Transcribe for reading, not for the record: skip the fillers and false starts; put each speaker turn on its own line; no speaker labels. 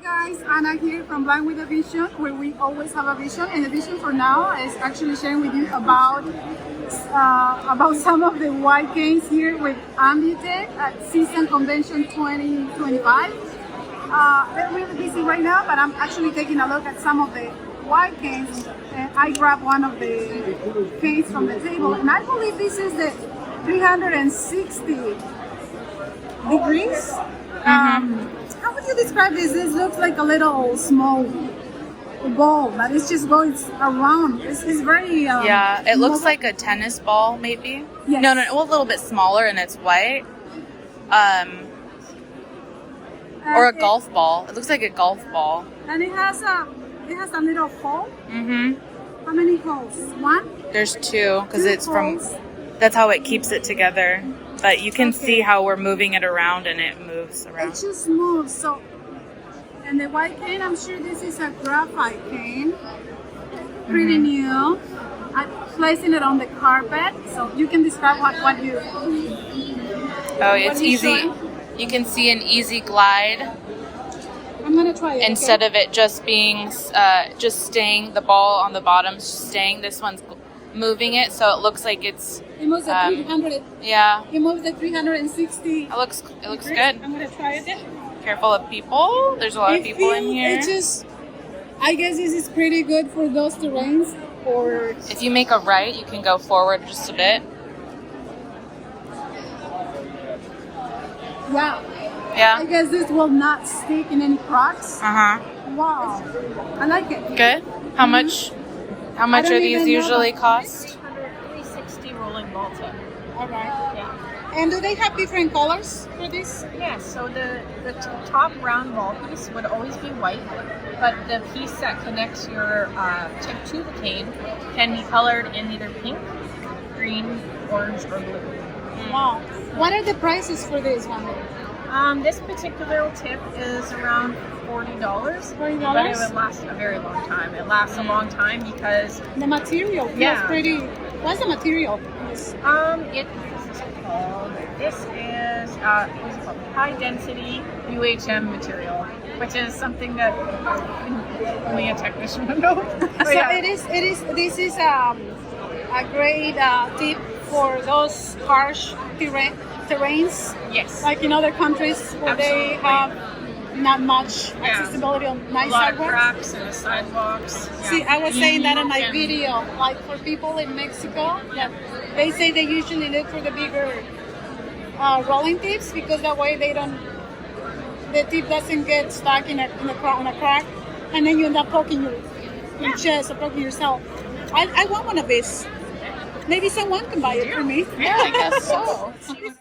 guys, Anna here from Blind with a Vision, where we always have a vision, and the vision for now is actually sharing with you about some of the white games here with Ambutech at CSUN Convention 2025. They're really busy right now, but I'm actually taking a look at some of the white games, and I grabbed one of the games from the table, and I believe this is the 360 degrees. How would you describe this? This looks like a little small ball, but it's just going around. It's very
yeah, it looks like a tennis ball, maybe.
Yes.
No, well, a little bit smaller, and it's white. Or a golf ball. It looks like a golf ball.
And it has a little hole.
Mm-hmm.
How many holes? One?
There's two, because it's
holes.
from. That's how it keeps it together. But you can see how we're moving it around, and it moves around.
It just moves. So, and the white cane, I'm sure this is a graphite cane. Pretty new. I'm placing it on the carpet, so you can describe what you.
Oh, it's easy. You can see an easy glide.
I'm gonna try it.
Instead of it just being, just staying, the ball on the bottom staying. This one's moving it, so it looks like it's.
It moves the 300.
Yeah.
It moves the 360.
It looks good.
I'm gonna try it.
Careful of people. There's a lot of people in here.
It just, I guess this is pretty good for those terrains. Or
if you make a right, you can go forward just a bit.
yeah.
Yeah.
I guess this will not stick in any cracks.
Uh-huh.
Wow. I like it.
Good. How much are these usually cost?
360 rolling ball tip.
All right.
Yeah.
And do they have different colors for this?
Yes, so the top round ball piece would always be white, but the piece that connects your tip to the cane can be colored in either pink, green, orange, or blue.
Wow. What are the prices for this one?
This particular tip is around $40.
$40?
But it would last a very long time. It lasts a long time because
The material feels pretty. What's the material?
This is called high density UHM material, which is something that only a technician would know.
So this is a great tip for those harsh terrains.
Yes.
Like in other countries where they have not much accessibility on nice
a lot of
sidewalks.
cracks in the sidewalks. Yeah.
See, I was saying that in my
And-
video, like for people in Mexico, that they say they usually look for the bigger rolling tips because that way the tip doesn't get stuck in a crack, and then you end up poking your chest or poking yourself. I want one of these. Maybe someone can buy it for me.
Yeah, I guess so.